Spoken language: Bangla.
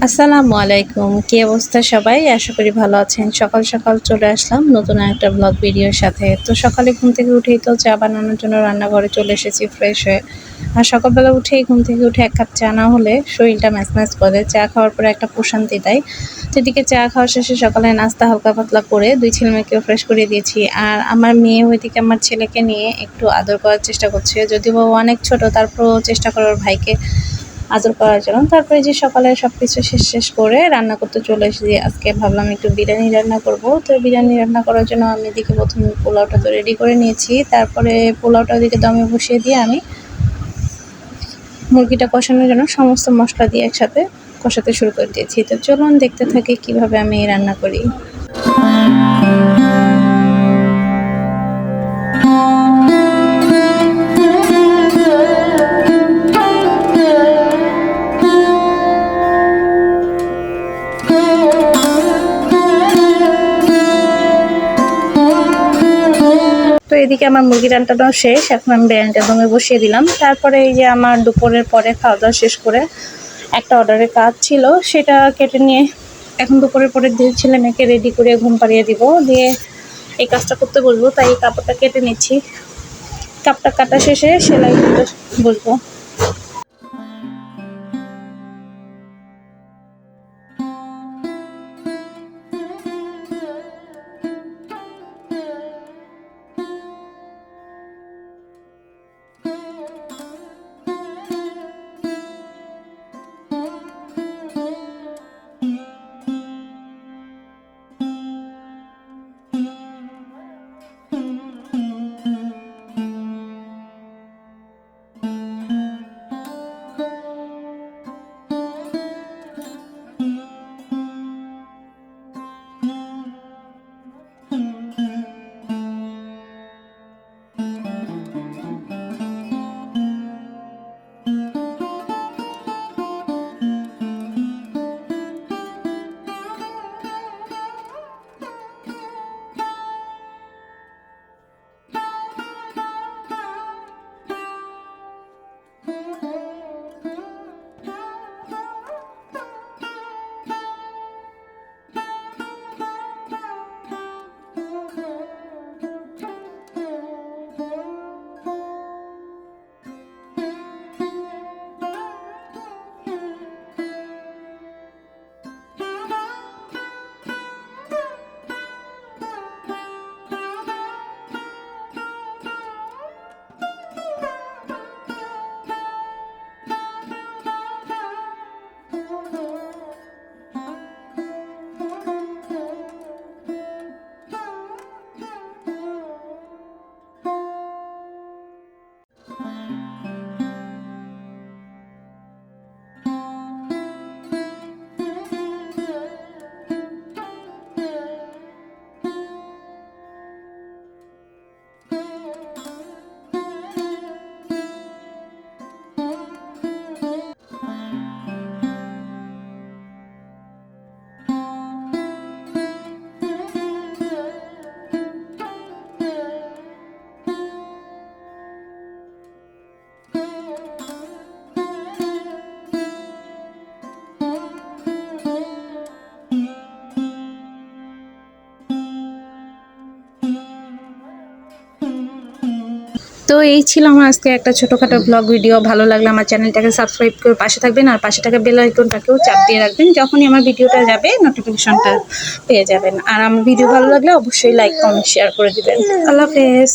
আসসালামু আলাইকুম। কি অবস্থা সবাই? আশা করি ভালো আছেন। সকাল সকাল চলে আসলাম নতুন একটা ব্লগ ভিডিওর সাথে। তো সকালে ঘুম থেকে উঠেই তো চা বানানোর জন্য রান্নাঘরে চলে এসেছি ফ্রেশ হয়ে। আর সকালবেলা উঠেই ঘুম থেকে উঠে ১ কাপ চা না হলে শরীরটা ম্যাজম্যাজ করে। চা খাওয়ার পরে একটা প্রশান্তি দেয়। তো এদিকে চা খাওয়া শেষে সকালে নাস্তা হালকা পাতলা করে ২ ছেলেমেয়েকেও ফ্রেশ করিয়ে দিয়েছি। আর আমার মেয়ে ওইদিকে আমার ছেলেকে নিয়ে একটু আদর করার চেষ্টা করছে। যদিও বা ও অনেক ছোট, তারপরেও চেষ্টা করে ওর ভাইকে আদর করার জন্য। তারপরে যে সকালে সবকিছু শেষ করে রান্না করতে চলে এসেছি। আজকে ভাবলাম একটু বিরিয়ানি রান্না করব। তো বিরিয়ানি রান্না করার জন্য আমি এদিকে প্রথমে পোলাওটা তো রেডি করে নিয়েছি। তারপরে পোলাওটা ওদিকে দমে বসিয়ে দিয়ে আমি মুরগিটা কষানোর জন্য সমস্ত মশলা দিয়ে একসাথে কষাতে শুরু করে দিয়েছি। তো চলুন দেখতে থাকি কিভাবে আমি রান্না করি। তো এদিকে আমার মুরগি রান্নাটাও শেষ। এখন আমি বিরিয়ানিটা দমে বসিয়ে দিলাম। তারপরে এই যে আমার দুপুরের পরে খাওয়া দাওয়া শেষ করে একটা অর্ডারের কাজ ছিল, সেটা কেটে নিয়ে এখন দুপুরের পরে ছেলে মেয়েকে রেডি করে ঘুম পাড়িয়ে দিব, দিয়ে এই কাজটা করতে বলবো। তাই এই কাপড়টা কেটে নিচ্ছি। কাপটা কাটা শেষে সেলাই করতে বলবো। তো এই ছিল আমার আজকে একটা ছোটোখাটো ব্লগ ভিডিও। ভালো লাগলে আমার চ্যানেলটাকে সাবস্ক্রাইব করে পাশে থাকবেন, আর পাশে থাকা বেল আইকনটাকেও চাপ দিয়ে রাখবেন। যখনই আমার ভিডিওটা যাবে নোটিফিকেশনটা পেয়ে যাবেন। আর আমার ভিডিও ভালো লাগলে অবশ্যই লাইক কমেন্ট শেয়ার করে দিবেন। আল্লাহ হাফেজ।